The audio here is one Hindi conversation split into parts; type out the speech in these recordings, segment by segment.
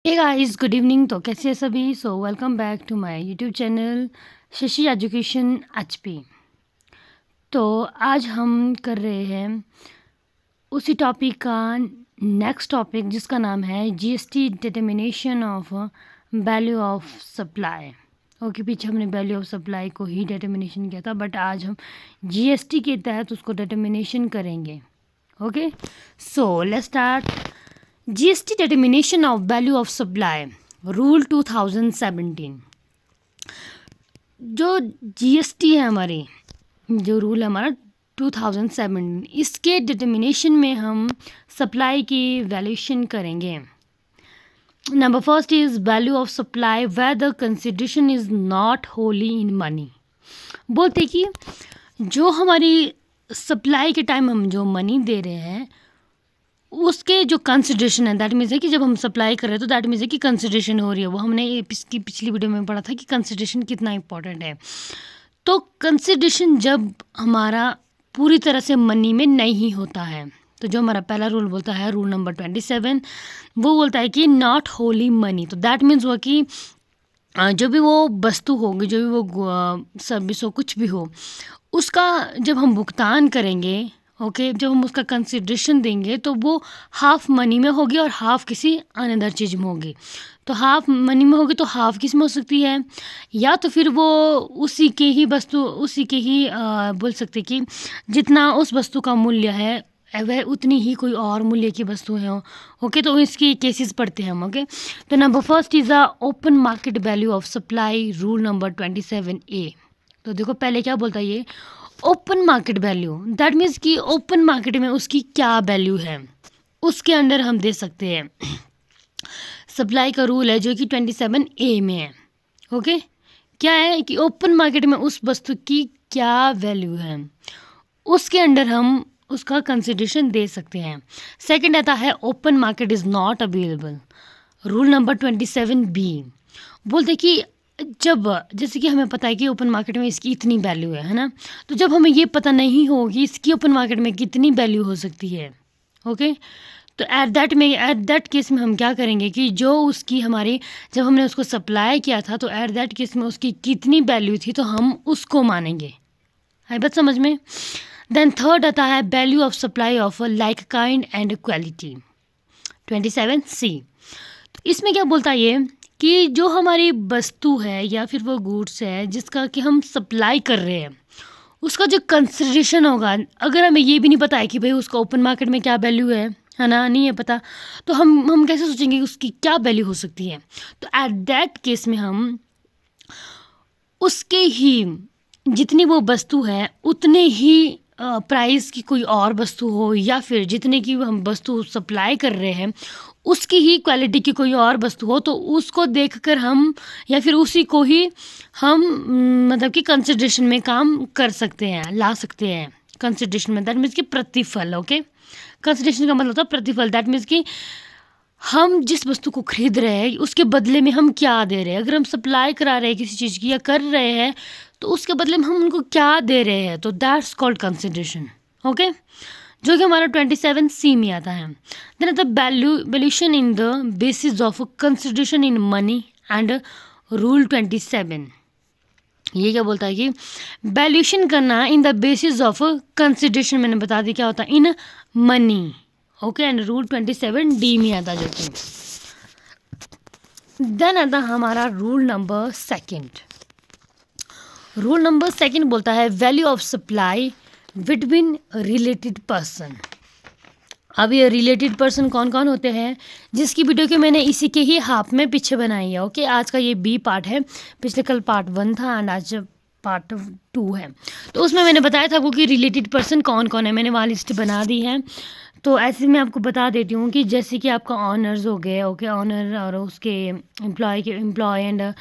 Hey guys, good evening. तो कैसे हैं सभी? Welcome back to my YouTube channel Shashi education HP. तो आज हम कर रहे हैं उसी टॉपिक का नेक्स्ट टॉपिक, जिसका नाम है GST determination of value of supply. Okay, पीछे हमने वैल्यू ऑफ सप्लाई को ही डिटर्मिनेशन किया था, बट आज हम जीएसटी के तहत उसको डिटर्मिनेशन करेंगे। Okay, so let's start. GST determination of value of supply rule 2017। जो जीएसटी है हमारी, जो रूल है हमारा 2017, इसके डिटर्मिनेशन में हम सप्लाई की वैल्यूएशन करेंगे। Number first is value of supply where the consideration is not wholly in money. बोलते कि जो हमारी सप्लाई के टाइम हम जो मनी दे रहे हैं उसके जो कंसिडरेशन है, दैट मीन्स है कि जब हम सप्लाई कर रहे हैं तो दैट मीन्स है कि कंसिडरेशन हो रही है। वो हमने इसकी पिछली वीडियो में पढ़ा था कि कंसिडरेशन कितना इंपॉर्टेंट है। तो कंसिडरेशन जब हमारा पूरी तरह से मनी में नहीं होता है, तो जो हमारा पहला रूल बोलता है, रूल नंबर 27, वो बोलता है कि नॉट होली मनी। तो दैट मीन्स हुआ कि जो भी वो वस्तु होगी, जो भी वो सर्विस हो, कुछ भी हो, उसका जब हम भुगतान करेंगे, ओके, जब हम उसका कंसिडरेशन देंगे तो वो हाफ मनी में होगी और हाफ किसी अनदर चीज़ में होगी। तो हाफ मनी में होगी तो हाफ किस में हो सकती है, या तो फिर वो उसी के ही वस्तु, उसी के ही बोल सकते कि जितना उस वस्तु का मूल्य है वह उतनी ही कोई और मूल्य की वस्तु है। ओके, तो इसकी केसेस पढ़ते हैं हम। ओके, तो number first is a open market value of supply, rule number 27A। तो देखो पहले क्या बोलता है ये, open market value, that means कि ओपन मार्केट में उसकी क्या वैल्यू है, उसके अंडर हम दे सकते हैं। सप्लाई का रूल है जो कि 27A में है। ओके, क्या है कि ओपन मार्केट में उस वस्तु की क्या वैल्यू है, उसके अंडर हम उसका कंसिडरेशन दे सकते हैं। सेकंड आता है open market is not available, rule number 27B। बोलते कि जब, जैसे कि हमें पता है कि ओपन मार्केट में इसकी इतनी वैल्यू है ना, तो जब हमें ये पता नहीं होगी इसकी ओपन मार्केट में कितनी वैल्यू हो सकती है, ओके, तो एट दैट केस में हम क्या करेंगे कि जो उसकी हमारी, जब हमने उसको सप्लाई किया था तो एट दैट केस में उसकी कितनी वैल्यू थी तो हम उसको मानेंगे। है बात समझ में? देन थर्ड आता है value of supply of like kind and quality, 27C। तो इसमें क्या बोलता है ये कि जो हमारी वस्तु है या फिर वो गुड्स है जिसका कि हम सप्लाई कर रहे हैं, उसका जो कंसिडरेशन होगा, अगर हमें ये भी नहीं पता है कि भाई उसका ओपन मार्केट में क्या वैल्यू है ना, नहीं है पता, तो हम कैसे सोचेंगे कि उसकी क्या वैल्यू हो सकती है। तो एट दैट केस में हम उसके ही जितनी वो वस्तु है उतने ही प्राइस की कोई और वस्तु हो, या फिर जितने की हम वस्तु सप्लाई कर रहे हैं उसकी ही क्वालिटी की कोई और वस्तु हो, तो उसको देखकर हम, या फिर उसी को ही हम मतलब कि कंसिडरेशन में काम कर सकते हैं, ला सकते हैं कंसिडरेशन में। दैट मीन्स कि प्रतिफल। ओके, कंसिडरेशन का मतलब होता है प्रतिफल। दैट मीन्स कि हम जिस वस्तु को खरीद रहे हैं उसके बदले में हम क्या दे रहे हैं। अगर हम सप्लाई करा रहे हैं किसी चीज़ की या कर रहे हैं तो उसके बदले में हम उनको क्या दे रहे हैं, तो दैट्स कॉल्ड कंसिडरेशन। ओके, जो कि हमारा 27C में आता है। Then the valuation in the basis of consideration in money and rule 27। ये क्या बोलता है कि वैल्यूएशन करना in the basis of consideration, मैंने बता दी क्या होता है, in money. Okay, and rule 27D में आता जो कि। देन आता हमारा rule number second. Rule number second बोलता है value of supply between related person. अब ये रिलेटेड पर्सन कौन कौन होते हैं, जिसकी वीडियो की मैंने इसी के ही हाफ में पीछे बनाई है। ओके, आज का ये B पार्ट है, पिछले कल पार्ट 1 था एंड आज पार्ट 2 है। तो उसमें मैंने बताया था आपको कि रिलेटेड पर्सन कौन कौन है, मैंने वहाँ लिस्ट बना दी है। तो ऐसे मैं आपको बता देती हूँ कि जैसे कि आपका ऑनर्स हो गए, ओके, ऑनर और उसके एम्प्लॉय एंड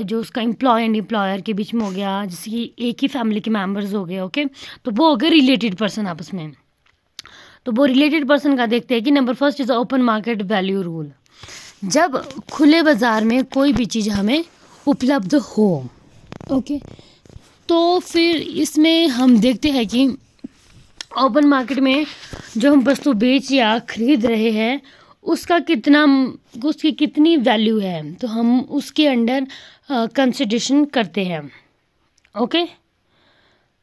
जो उसका एम्प्लॉय एंड एम्प्लॉयर के बीच में हो गया, जैसे कि एक ही फैमिली के मेंबर्स हो गए। ओके, तो वो हो गए रिलेटेड पर्सन आपस में। तो वो रिलेटेड पर्सन का देखते हैं कि number first is open market value rule. जब खुले बाज़ार में कोई भी चीज़ हमें उपलब्ध हो, ओके, तो फिर इसमें हम देखते हैं कि ओपन मार्केट में जो हम वस्तु बेच या खरीद रहे हैं उसका कितना उसकी कितनी वैल्यू है, तो हम उसके अंडर कंसिडरेशन करते हैं। ओके,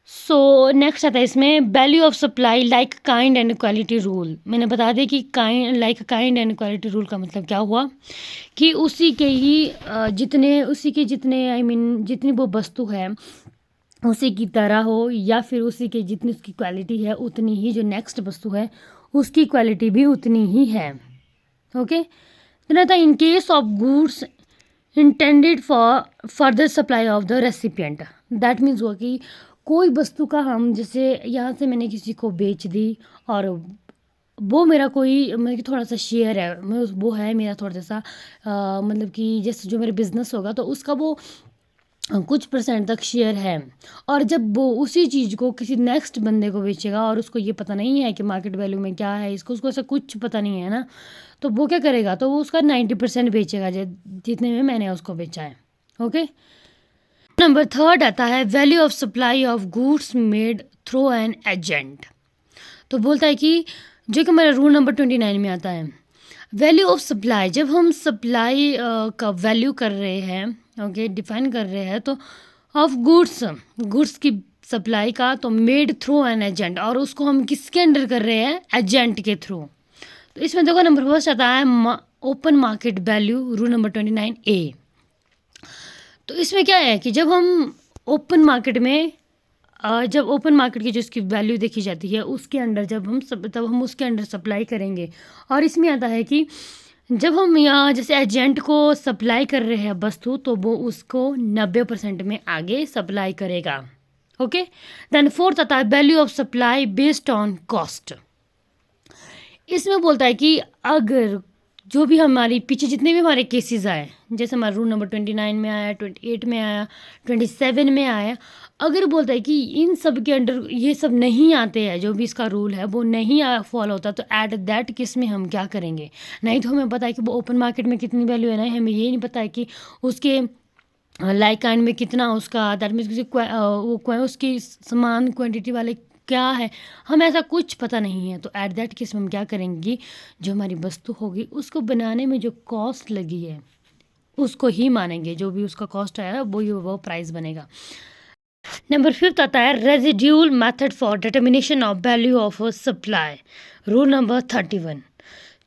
सो नेक्स्ट आता है इसमें value of supply like kind and quality rule. मैंने बता दिया कि काइंड एंड क्वालिटी रूल का मतलब क्या हुआ कि उसी के जितने आई मीन जितनी वो वस्तु है उसी की तरह हो, या फिर उसी के जितनी उसकी क्वालिटी है उतनी ही जो नेक्स्ट वस्तु है उसकी क्वालिटी भी उतनी ही है। Okay, then in case of goods intended for further supply of the recipient, that means हुआ कि कोई वस्तु का हम जैसे यहाँ से मैंने किसी को बेच दी और वो मेरा कोई मतलब कि थोड़ा सा शेयर है, वो है मेरा थोड़ा सा मतलब कि जैसे जो मेरा बिजनेस होगा तो उसका वो कुछ परसेंट तक शेयर है, और जब वो उसी चीज़ को किसी नेक्स्ट बंदे को बेचेगा और उसको ये पता नहीं है कि मार्केट वैल्यू में क्या है, उसको ऐसा कुछ पता नहीं है ना, तो वो क्या करेगा, तो वो उसका 90% बेचेगा जितने में मैंने उसको बेचा है। ओके, नंबर थर्ड आता है value of supply of goods made through an agent. तो बोलता है कि जो कि हमारा रूल नंबर 29 में आता है वैल्यू ऑफ सप्लाई, जब हम सप्लाई का वैल्यू कर रहे हैं, ओके, डिफाइन कर रहे हैं, तो ऑफ गुड्स की सप्लाई का, तो मेड थ्रू एन एजेंट, और उसको हम किसके अंडर कर रहे हैं, एजेंट के थ्रू। तो इसमें देखो नंबर फर्स्ट आता है open market value, rule number 29A। तो इसमें क्या है कि जब हम ओपन मार्केट में जब ओपन मार्केट की जो इसकी वैल्यू देखी जाती है उसके अंडर तब हम उसके अंडर सप्लाई करेंगे, और इसमें आता है कि जब हम यहाँ जैसे एजेंट को सप्लाई कर रहे हैं वस्तु, तो वो उसको 90% में आगे सप्लाई करेगा। ओके, देन फोर्थ आता है value of supply based on cost. इसमें बोलता है कि अगर जो भी हमारी पीछे जितने भी हमारे केसेस आए, जैसे हमारा रूल नंबर 29 में आया, 28 में आया, 27 में आया, अगर बोलता है कि इन सब के अंडर ये सब नहीं आते हैं, जो भी इसका रूल है वो नहीं फॉलो होता, तो एट दैट केस में हम क्या करेंगे, नहीं तो हमें पता है कि वो ओपन मार्केट में कितनी वैल्यू है, नहीं हमें ये नहीं पता है कि उसके लाइक काइंड में कितना उसका, दैट मीन्स उसकी समान क्वान्टिटी वाले क्या है, हमें ऐसा कुछ पता नहीं है, तो एट दैट केस में हम क्या करेंगे, जो हमारी वस्तु होगी उसको बनाने में जो कॉस्ट लगी है उसको ही मानेंगे, जो भी उसका कॉस्ट आया वो प्राइस बनेगा। नंबर फिफ्थ आता है residual method for determination of value of supply, rule number 31।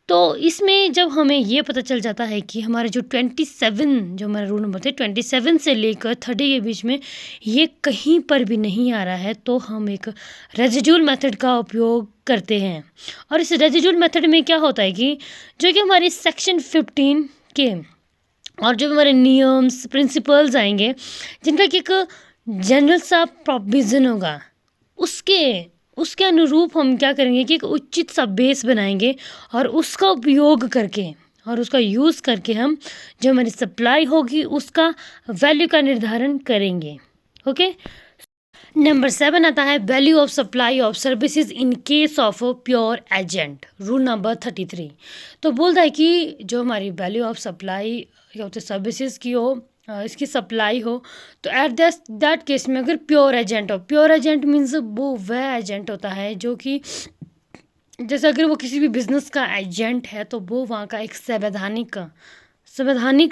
तो इसमें जब हमें ये पता चल जाता है कि हमारे जो 27 जो हमारे रूल नंबर थे 27 से लेकर 30 के बीच में ये कहीं पर भी नहीं आ रहा है, तो हम एक रेजिड्यूल मेथड का उपयोग करते हैं। और इस रेजिड्यूल मेथड में क्या होता है कि जो कि हमारे सेक्शन 15 के और जो हमारे नियम्स प्रिंसिपल्स आएंगे जिनका कि एक जनरल सा प्रोविज़न होगा, उसके अनुरूप हम क्या करेंगे कि एक उचित सा बेस बनाएंगे और उसका उपयोग करके और उसका यूज़ करके हम जो हमारी सप्लाई होगी उसका वैल्यू का निर्धारण करेंगे। ओके, नंबर 7 आता है value of supply of services in case of pure agent, rule number 33। तो बोलता है कि जो हमारी वैल्यू ऑफ सप्लाई क्या होती है सर्विसेज की हो, इसकी सप्लाई हो, तो एट दैट केस में अगर प्योर एजेंट हो, प्योर एजेंट मीन्स वो वह एजेंट होता है जो कि जैसे अगर वो किसी भी बिजनेस का एजेंट है तो वो वहाँ का एक संवैधानिक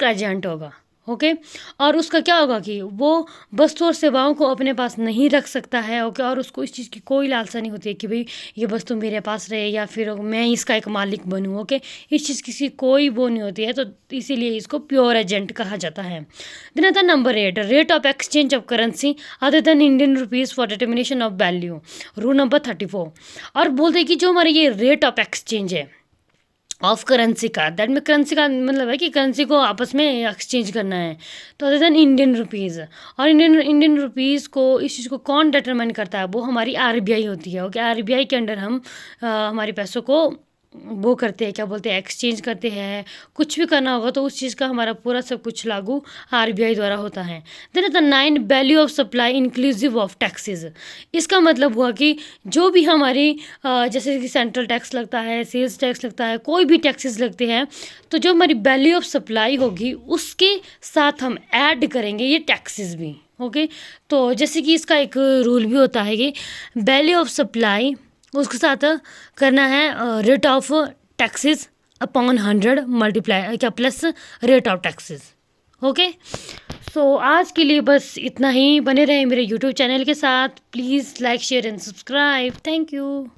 एजेंट होगा। ओके, और उसका क्या होगा कि वो वस्तु और सेवाओं को अपने पास नहीं रख सकता है। ओके, और उसको इस चीज़ की कोई लालसा नहीं होती है कि भाई ये वस्तु मेरे पास रहे या फिर मैं इसका एक मालिक बनूं। ओके, इस चीज़ की कोई वो नहीं होती है, तो इसीलिए इसको प्योर एजेंट कहा जाता है। देन आता number 8 rate of exchange of currency other than Indian rupees for determination of value, rule number 34। और बोलते हैं कि जो हमारे ये रेट ऑफ एक्सचेंज है ऑफ करेंसी का, दैट में करेंसी का मतलब है कि करेंसी को आपस में एक्सचेंज करना है, तो अदर देन इंडियन रुपीज़। और इंडियन रुपीज़ को इस चीज़ को कौन डिटरमाइन करता है, वो हमारी आरबीआई होती है। ओके, आरबीआई के अंडर हम हमारे पैसों को वो करते हैं, क्या बोलते हैं, एक्सचेंज करते हैं। कुछ भी करना होगा तो उस चीज़ का हमारा पूरा सब कुछ लागू आरबीआई द्वारा होता है। Then the 9 value of supply inclusive of taxes. इसका मतलब हुआ कि जो भी हमारी जैसे कि सेंट्रल टैक्स लगता है, सेल्स टैक्स लगता है, कोई भी टैक्सेस लगते हैं, तो जो हमारी वैल्यू ऑफ सप्लाई होगी उसके साथ हम ऐड करेंगे ये टैक्सेस भी। ओके, तो जैसे कि इसका एक रूल भी होता है कि वैल्यू ऑफ सप्लाई उसके साथ करना है rate of taxes upon 100 multiply क्या plus rate of taxes. Okay, so आज के लिए बस इतना ही। बने रहें मेरे यूट्यूब चैनल के साथ। Please like share and subscribe. Thank you.